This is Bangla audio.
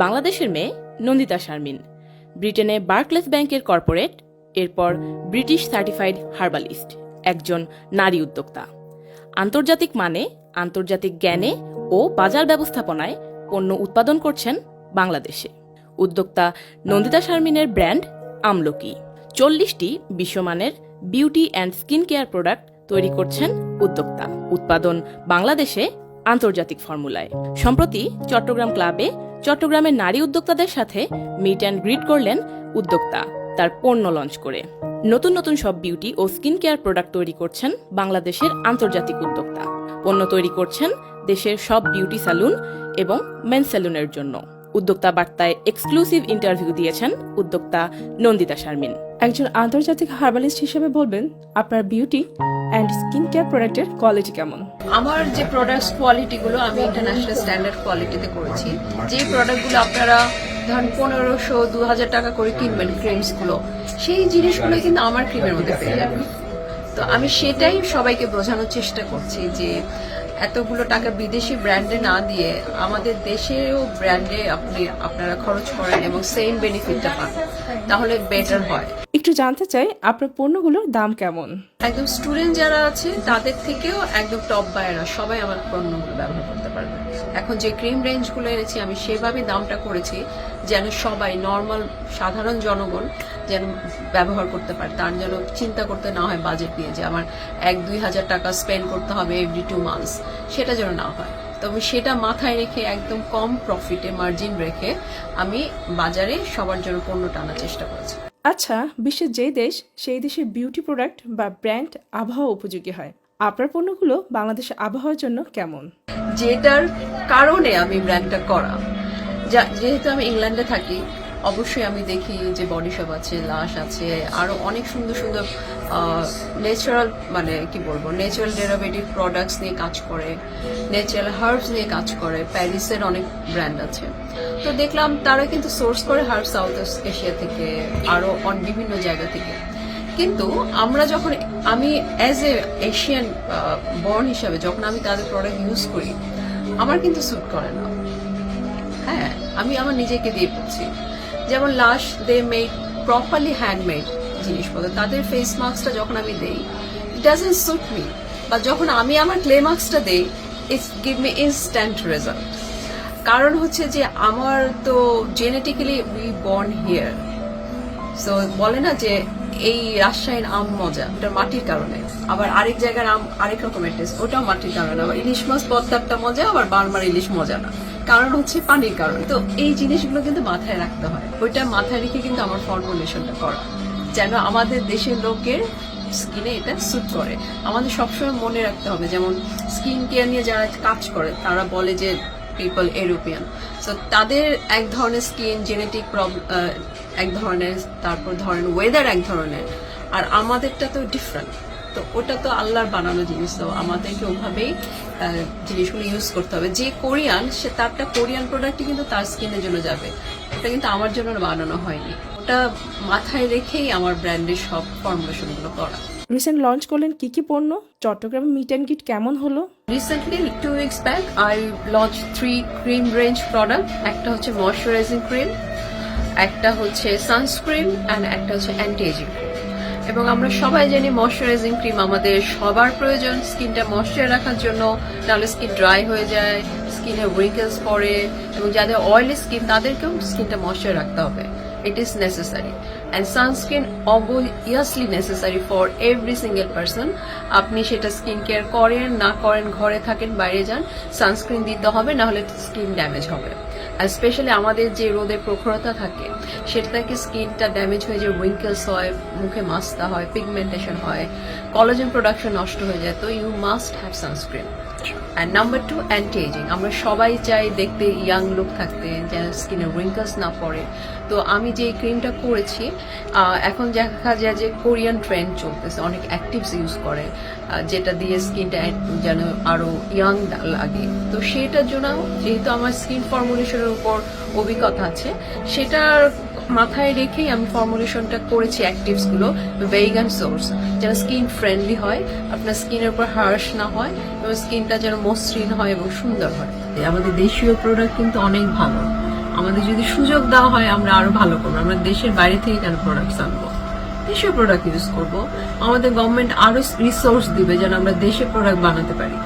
বাংলাদেশের মেয়ে নন্দিতা শারমিন, ব্রিটেনে বার্কলেস ব্যাংকের কর্পোরেট, এরপর ব্রিটিশ সার্টিফাইড হার্বালিস্ট, একজন নারী উদ্যোক্তা। আন্তর্জাতিক মানে, আন্তর্জাতিক জ্ঞানে ও বাজার ব্যবস্থাপনায় পণ্য উৎপাদন করছেন বাংলাদেশে। উদ্যোক্তা নন্দিতা শারমিনের ব্র্যান্ড আমলকি। 40টি বিশ্বমানের beauty and skin care product তৈরি করছেন উদ্যোক্তা। উৎপাদন বাংলাদেশে আন্তর্জাতিক ফর্মুলায়। সম্প্রতি চট্টগ্রাম ক্লাবে চট্টগ্রামের নারী উদ্যোক্তাদের সাথে মিট অ্যান্ড গ্রিট করলেন উদ্যোক্তা তার পণ্য লঞ্চ করে। নতুন নতুন সব বিউটি ও স্কিন কেয়ার প্রোডাক্ট তৈরি করছেন বাংলাদেশের আন্তর্জাতিক উদ্যোক্তা। পণ্য তৈরি করছেন দেশের সব বিউটি স্যালুন এবং মেন স্যালুনের জন্য। উদ্যোক্তা বার্তায় এক্সক্লুসিভ ইন্টারভিউ দিয়েছেন উদ্যোক্তা নন্দিতা শারমিন। একজন আন্তর্জাতিক হার্বালিস্ট হিসেবে বলবেন আপনার বিউটি অ্যান্ড স্কিন কেয়ার প্রোডাক্টের কোয়ালিটি কেমন? আমার যে প্রোডাক্টস কোয়ালিটিগুলো আমি ইন্টারন্যাশনাল স্ট্যান্ডার্ড কোয়ালিটিতে করেছি। যে প্রোডাক্টগুলো আপনারা ধরেন 1500-2000 টাকা করে কিনবেন ক্রিমসগুলো, সেই জিনিসগুলো কিন্তু আমার ক্রিমের মধ্যে পেয়ে যাবেন। তো আমি সেটাই সবাইকে বোঝানোর চেষ্টা করছি যে এতগুলো টাকা বিদেশি ব্র্যান্ডে না দিয়ে আমাদের দেশেও ব্র্যান্ডে আপনারা খরচ করেন এবং সেম বেনিফিটটা পান, তাহলে বেটার হয়। একটু জানতে চাই আপনার পণ্যগুলোর দাম কেমন? একদম স্টুডেন্ট যারা আছে তাদের থেকেও একদম টপ বায়াররা সবাই আমার পণ্যগুলো ব্যবহার করতে পারবে। এখন যে ক্রিম রেঞ্জগুলো এনেছি আমি সেভাবে দামটা করেছি যেন সবাই নর্মাল সাধারণ জনগণ যেন ব্যবহার করতে পারে, তার যেন চিন্তা করতে না হয় বাজেট নিয়ে যে আমার 1-2 হাজার টাকা স্পেন্ড করতে হবে এভরি 2 মান্থস, সেটা যেন না হয়। তবে সেটা মাথায় রেখে একদম কম প্রফিটে মার্জিন রেখে আমি বাজারে সবার জন্য পণ্যটা আনার চেষ্টা করেছি। আচ্ছা, বিশ্বের যে দেশ সেই দেশের বিউটি প্রোডাক্ট বা ব্র্যান্ড আবহাওয়া উপযোগী হয়, আপনার পণ্যগুলো বাংলাদেশের আবহাওয়ার জন্য কেমন? যেটার কারণে আমি ব্র্যান্ডটা করা, যেহেতু আমি ইংল্যান্ডে থাকি, অবশ্যই আমি দেখি যে বডি শপ আছে, লাশ আছে, আরো অনেক সুন্দর সুন্দর ন্যাচারাল মানে কি বলবো ন্যাচারাল ডেরিভেটিভ প্রোডাক্টস নিয়ে কাজ করে, ন্যাচারাল হার্বস নিয়ে কাজ করে। প্যারিসের অনেক ব্র্যান্ড আছে, তো দেখলাম তারা কিন্তু সোর্স করে হার্ব সাউথ এশিয়া থেকে, আরো বিভিন্ন জায়গা থেকে। কিন্তু আমরা যখন আমি অ্যাজ এ এশিয়ান বর্ন হিসাবে যখন আমি তাদের প্রোডাক্ট ইউজ করি, আমার কিন্তু স্যুট করে না। হ্যাঁ, আমি আমার নিজেকে দিয়ে পড়ছি। যেমন লাশ দে মেড প্রপারলি হ্যান্ডমেড জিনিসপত্র, তাদের ফেস মাস্কটা যখন আমি দেই ইট ডাজন্ট স্যুট মি, বা যখন আমি আমার ক্লে মাস্কটা দেই it's give me instant result. কারণ হচ্ছে যে আমার তো genetically we born here. So বলে না যে এই রাজশাহীর আম মজা, ওটা মাটির কারণে। আবার আরেক জায়গার আম আরেক রকমের টেস্ট, ওটাও মাটির কারণে। আবার ইলিশ মাছ পদ্মারটা মজা, আবার বার্মার ইলিশ মজা না, কারণ হচ্ছে পানির কারণে। তো এই জিনিসগুলো কিন্তু মাথায় রাখতে হয়। ওইটা মাথায় রেখে কিন্তু আমার ফর্মুলেশনটা করা, যেন আমাদের দেশের লোকের স্কিনে এটা স্যুট করে। আমাদের সবসময় মনে রাখতে হবে, যেমন স্কিন কেয়ার নিয়ে যারা কাজ করে তারা বলে যে পিপল ইউরোপিয়ান, সো তাদের এক ধরনের স্কিন জেনেটিক প্রবলেম এক ধরনের, তারপর ধরেন ওয়েদার এক ধরনের, আর আমাদেরটা তো ডিফারেন্ট। তো ওটা তো আল্লাহর বানানো জিনিস, তো আমাদেরকে ওভাবেই জিনিসগুলো ইউজ করতে হবে। যে কোরিয়ান, সে তারটা কোরিয়ান প্রোডাক্টই কিন্তু তার স্কিনের জন্য যাবে, ওটা কিন্তু আমার জন্য বানানো হয়নি। ওটা মাথায় রেখেই আমার ব্র্যান্ডের সব ফর্মুলেশনগুলো করা। রিসেন্ট লঞ্চ করলেন কি কি পণ্য? চট্টগ্রাম মিট অ্যান্ড গ্রিট কেমন হলো? Recently, 2 weeks back, I launched 3 cream range product. একটা হচ্ছে ময়শ্চারাইজিং ক্রিম, একটা হচ্ছে সানস্ক্রিন, and একটা হচ্ছে অ্যান্টি-এজিং ক্রিম। এবং আমরা সবাই জানি ময়শ্চারাইজিং ক্রিম আমাদের সবার প্রয়োজন স্কিনটা ময়শ্চার রাখার জন্য, নাহলে স্কিন ড্রাই হয়ে যায়, স্কিনে রিঙ্কেলস পড়ে, এবং যাদের অয়েলি স্কিন তাদেরকেও স্কিনটা ময়শ্চার রাখতে হবে। It is necessary, and sunscreen obviously necessary for every single person. আপনি সেটা স্কিন কেয়ার করেন না করেন, ঘরে থাকেন বাইরে যান, সানস্ক্রিন দিতে হবে, না হলে স্কিন ড্যামেজ হবে। আর স্পেশালি আমাদের যে রোদের প্রখরতা থাকে সেটা থেকে স্কিনটা ড্যামেজ হয়ে যায়, উইঙ্কেলস হয়, মুখে মাস্তা হয়, পিগমেন্টেশন হয়, কোলাজেন প্রোডাকশন নষ্ট হয়ে যায়। তো you must have sunscreen. And number 2, anti ageing. আমরা সবাই চাই দেখতে ইয়াং লুক থাকতে, যেন স্কিনে রিঙ্কেলস না পড়ে। তো আমি যে ক্রিমটা করেছি, এখন দেখা যায় যে কোরিয়ান ট্রেন্ড চলতেছে, অনেক অ্যাক্টিভস ইউজ করে, যেটা দিয়ে স্কিনটা যেন আরো ইয়াং লাগে। তো সেটার জন্য যেহেতু আমার স্কিন ফর্মুলেশনের উপর অভিজ্ঞতা আছে, সেটার মাথায় রেখেই আমি ফর্মুলেশনটা করেছি অ্যাক্টিভস গুলো ভেগান সোর্স, যেন স্কিন ফ্রেন্ডলি হয়, আপনার স্কিনের উপর হার্শ না হয়, এবং স্কিনটা যেন মসৃণ হয় এবং সুন্দর হয়। আমাদের দেশীয় প্রোডাক্ট কিন্তু অনেক ভালো, আমাদের যদি সুযোগ দেওয়া হয় আমরা আরো ভালো করবো। আমরা দেশের বাইরে থেকে কেন প্রোডাক্টস আনবো, দেশের প্রোডাক্ট ইউজ করব। আমাদের গভর্নমেন্ট আরো রিসোর্স দিবে যেন আমরা দেশে প্রোডাক্ট বানাতে পারি।